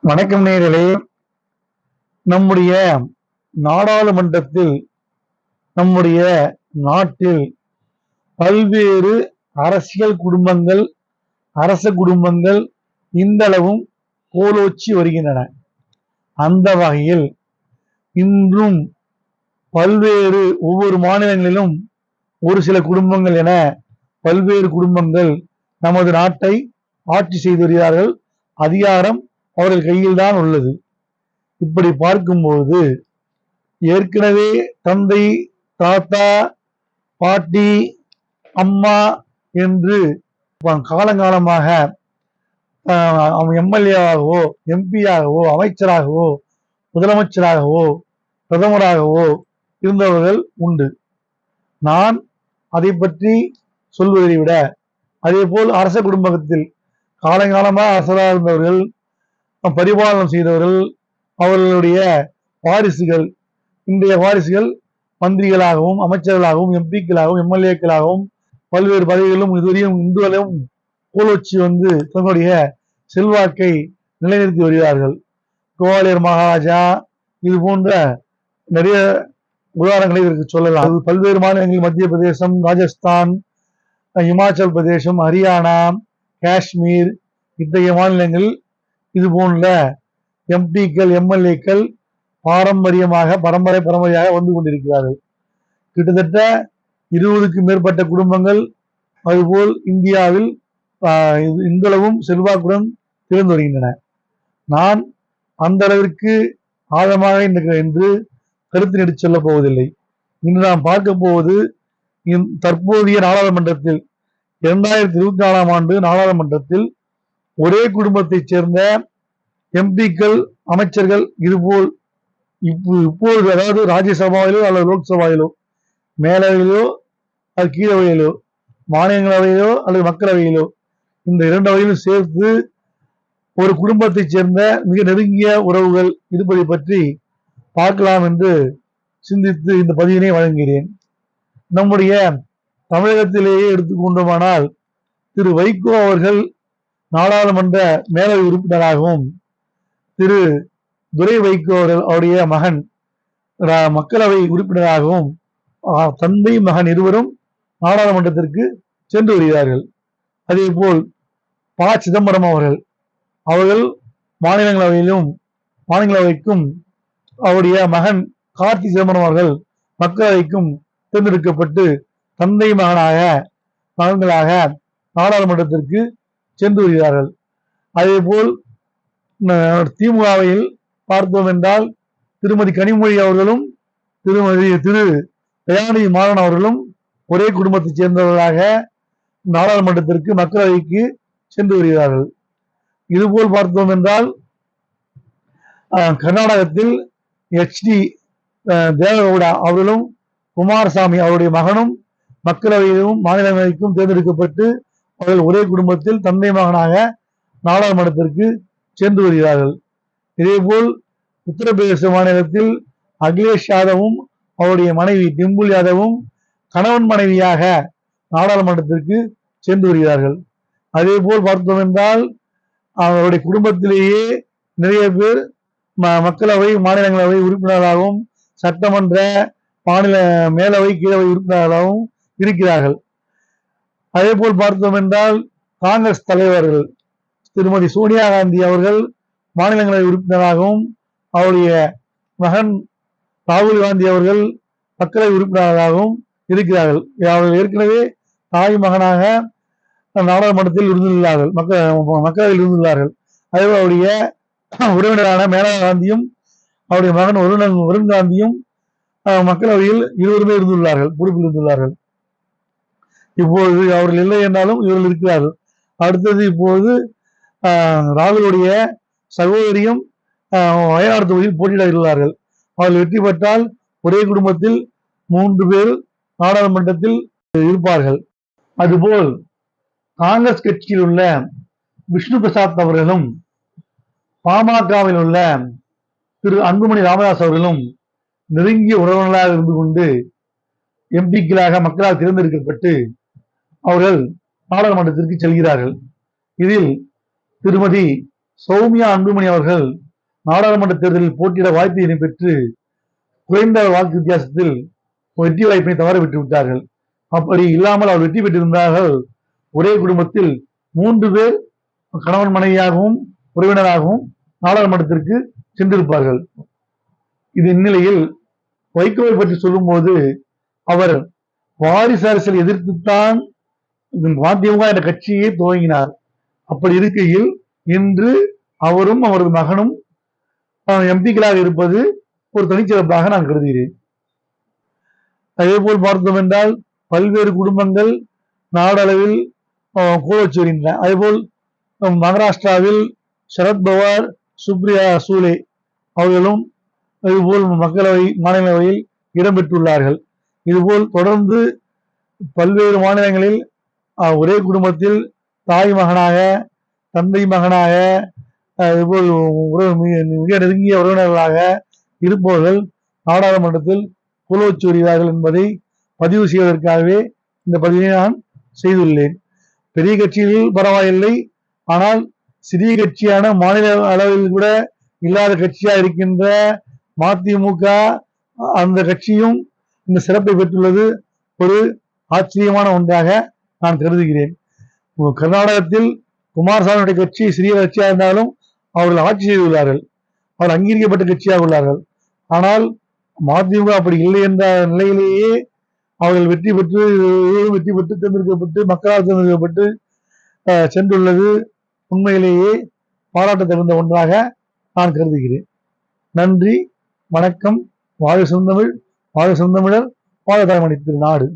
வணக்கம் நேயர்களே. நம்முடைய நாடாளுமன்றத்தில் நம்முடைய நாட்டில் பல்வேறு அரசியல் குடும்பங்கள், அரச குடும்பங்கள் இன்றளவும் கோலோச்சி வருகின்றன. அந்த வகையில் இன்றும் பல்வேறு ஒவ்வொரு மாநிலங்களிலும் ஒரு சில குடும்பங்கள் என பல்வேறு குடும்பங்கள் நமது நாட்டை ஆட்சி செய்து வருகிறார்கள். அதிகாரம் அவர்கள் கையில் தான் உள்ளது. இப்படி பார்க்கும்போது ஏற்கனவே தந்தை, தாத்தா, பாட்டி, அம்மா என்று காலங்காலமாக எம்எல்ஏவாகவோ, எம்பியாகவோ, அமைச்சராகவோ, முதலமைச்சராகவோ, பிரதமராகவோ இருந்தவர்கள் உண்டு. நான் அதை பற்றி சொல்வதை விட அதே போல் அரச குடும்பத்தில் காலங்காலமாக அரசராக இருந்தவர்கள், பரிபாலனம் செய்தவர்கள், அவர்களுடைய வாரிசுகள், இன்றைய வாரிசுகள் மந்திரிகளாகவும், அமைச்சர்களாகவும், எம்பிக்களாகவும், எம்எல்ஏக்களாகவும் பல்வேறு பதவிகளும் இதுவரையும் இன்றுவரையும் கோலோச்சி வந்து தன்னுடைய செல்வாக்கை நிலைநிறுத்தி வருகிறார்கள். குவாலியர் மகாராஜா இது போன்ற நிறைய உதாரணங்களை இதற்கு சொல்லலாம். பல்வேறு மாநிலங்கள், மத்திய பிரதேசம், ராஜஸ்தான், இமாச்சல் பிரதேசம், ஹரியானா, காஷ்மீர் இத்தகைய மாநிலங்கள் இது போன்ற எம்பிக்கள், எம்எல்ஏக்கள் பரம்பரையாக வந்து கொண்டிருக்கிறார்கள். கிட்டத்தட்ட 20க்கும் மேற்பட்ட குடும்பங்கள் அதுபோல் இந்தியாவில் இன்றளவும் செல்வாக்குடன் திறந்து வருகின்றன. நான் அந்த அளவிற்கு ஆழமாக என்று கருத்து எடுத்து செல்லப் போவதில்லை. இன்று நாம் பார்க்க போவது தற்போதைய நாடாளுமன்றத்தில் 2024ஆம் ஆண்டு நாடாளுமன்றத்தில் ஒரே குடும்பத்தைச் சேர்ந்த எம்பிக்கள், அமைச்சர்கள் இதுபோல் இப்பொழுது அதாவது ராஜ்யசபாவிலோ அல்லது லோக்சபாவிலோ, மேலவையிலோ அது கீழவையிலோ, மாநிலங்களவையிலோ அல்லது மக்களவையிலோ, இந்த இரண்டு அவையிலும் சேர்த்து ஒரு குடும்பத்தைச் சேர்ந்த மிக நெருங்கிய உறவுகள் இருப்பதை பற்றி பார்க்கலாம் என்று சிந்தித்து இந்த பதிவினை வழங்குகிறேன். நம்முடைய தமிழகத்திலேயே எடுத்துக்கொண்டோமானால் திரு வைகோ அவர்கள் நாடாளுமன்ற மேலவை உறுப்பினராகவும், திரு துரை வைகோ அவருடைய மகன் மக்களவை உறுப்பினராகவும் தந்தை, மகன் இருவரும் நாடாளுமன்றத்திற்கு சென்று வருகிறார்கள். அதே போல் ப. சிதம்பரம் அவர்கள் மாநிலங்களவைக்கும் அவருடைய மகன் கார்த்தி சிதம்பரம் அவர்கள் மக்களவைக்கும் தேர்ந்தெடுக்கப்பட்டு தந்தை மகன்களாக நாடாளுமன்றத்திற்கு சென்று வருகிறார்கள். அதே போல் திமுகவில் பார்த்தோம் என்றால் திருமதி கனிமொழி அவர்களும் திரு தயாநிதி மாறன் அவர்களும் ஒரே குடும்பத்தைச் சேர்ந்தவர்களாக நாடாளுமன்றத்திற்கு, மக்களவைக்கு சென்று வருகிறார்கள். இதுபோல் பார்த்தோம் என்றால் கர்நாடகத்தில் HD தேவகவுடா அவர்களும் குமாரசாமி அவருடைய மகனும் மக்களவையிலும் மாநிலங்களவைக்கும் தேர்ந்தெடுக்கப்பட்டு அவர்கள் ஒரே குடும்பத்தில் தந்தை மகனாக நாடாளுமன்றத்திற்கு சென்று வருகிறார்கள். இதேபோல் உத்தரப்பிரதேச மாநிலத்தில் அகிலேஷ் யாதவும் அவருடைய மனைவி டிம்புல் யாதவும் கணவன் மனைவியாக நாடாளுமன்றத்திற்கு சென்று வருகிறார்கள். அதே போல் பார்த்தோம் என்றால் அவருடைய குடும்பத்திலேயே நிறைய பேர் மக்களவை, மாநிலங்களவை உறுப்பினர்களாகவும், சட்டமன்ற, மாநில மேலவை, கீழவை உறுப்பினர்களாகவும் இருக்கிறார்கள். அதே போல் பார்த்தோம் என்றால் காங்கிரஸ் தலைவர்கள் திருமதி சோனியா காந்தி அவர்கள் மாநிலங்களவை உறுப்பினராகவும், அவருடைய மகன் ராகுல் காந்தி அவர்கள் மக்களவை உறுப்பினராகவும் இருக்கிறார்கள். அவர்கள் ஏற்கனவே தாய் மகனாக நாடாளுமன்றத்தில் இருந்துள்ளார்கள், மக்களவையில் இருந்துள்ளார்கள். அதே அவருடைய உறவினரான மேனகா காந்தியும் அவருடைய மகன் வருண் காந்தியும் மக்களவையில் இருவருமே இருந்துள்ளார்கள், பொறுப்பில் இருந்துள்ளார்கள். இப்பொழுது அவர்கள் இல்லை என்றாலும் இவர்கள் இருக்கிறார்கள். அடுத்தது இப்போது ராகுலுடைய சகோதரியும் வயநாடு தொகுதியில் போட்டியிட உள்ளார்கள். அவர்கள் வெற்றி பெற்றால் ஒரே குடும்பத்தில் 3 பேர் நாடாளுமன்றத்தில் இருப்பார்கள். அதுபோல் காங்கிரஸ் கட்சியில் உள்ள விஷ்ணு பிரசாத் அவர்களும், பாமகவில் உள்ள திரு அன்புமணி ராமதாஸ் அவர்களும் நெருங்கிய உறவினர்களாக இருந்து கொண்டு எம்பிக்களாக மக்களால் தேர்ந்தெடுக்கப்பட்டு அவர்கள் நாடாளுமன்றத்திற்கு செல்கிறார்கள். இதில் திருமதி சௌமியா அன்புமணி அவர்கள் நாடாளுமன்ற தேர்தலில் போட்டியிட வாய்ப்பினை பெற்று குறைந்த வாக்கு வித்தியாசத்தில் வெற்றி வாய்ப்பினை தவற விட்டு விட்டார்கள். அப்படி இல்லாமல் அவர் வெற்றி பெற்றிருந்தார்கள் ஒரே குடும்பத்தில் 3 பேர் கணவன் மனைவியாகவும் உறவினராகவும் நாடாளுமன்றத்திற்கு சென்றிருப்பார்கள். இது இந்நிலையில் வைகோவை பற்றி சொல்லும் போது அவர் வாரிசு அரசியல் எதிர்த்துத்தான் மதிமுக என்ற கட்சியை துவங்கினார். அப்படி இருக்கையில் இன்று அவரும் அவரது மகனும் எம்பிக்களாக இருப்பது ஒரு தனிச்சிறப்பாக நான் கருதுகிறேன். அதே போல் பார்த்தோம் என்றால் பல்வேறு குடும்பங்கள் நாடளவில் கோலோச்சி வருகின்றன. அதேபோல் மகாராஷ்டிராவில் சரத்பவார், சுப்ரியா சூலே அவர்களும் இதுபோல் மக்களவை மாநிலவையில் இடம்பெற்றுள்ளார்கள். இதுபோல் தொடர்ந்து பல்வேறு மாநிலங்களில் ஒரே குடும்பத்தில் தாய் மகனாக, தந்தை மகனாக, இதுபோல் மிக நெருங்கிய உறவினர்களாக இருப்பவர்கள் நாடாளுமன்றத்தில் கோலோச்சி வருகிறார்கள் என்பதை பதிவு செய்வதற்காகவே இந்த பதிவை நான் செய்துள்ளேன். பெரிய கட்சியில் பரவாயில்லை, ஆனால் சிறிய கட்சியான மாநில அளவில் கூட இல்லாத கட்சியா இருக்கின்ற மதிமுக அந்த கட்சியும் இந்த சிறப்பை பெற்றுள்ளது ஒரு ஆச்சரியமான ஒன்றாக நான் கருதுகிறேன். கர்நாடகத்தில் குமாரசாமியுடைய கட்சி சிறிய கட்சியாக இருந்தாலும் அவர்கள் ஆட்சி செய்துள்ளார்கள், அவர்கள் அங்கீகரிக்கப்பட்ட கட்சியாக உள்ளார்கள். ஆனால் மதிமுக அப்படி இல்லை என்ற நிலையிலேயே அவர்கள் வெற்றி பெற்று தேர்ந்தெடுக்கப்பட்டு மக்களால் தேர்ந்தெடுக்கப்பட்டு சென்றுள்ளது உண்மையிலேயே பாராட்ட தகுந்த ஒன்றாக நான் கருதுகிறேன். நன்றி, வணக்கம். வாழ்க செந்தமிழ், வாழ்க செந்தமிழர், வாழ்க தாய்மணி திருநாடு.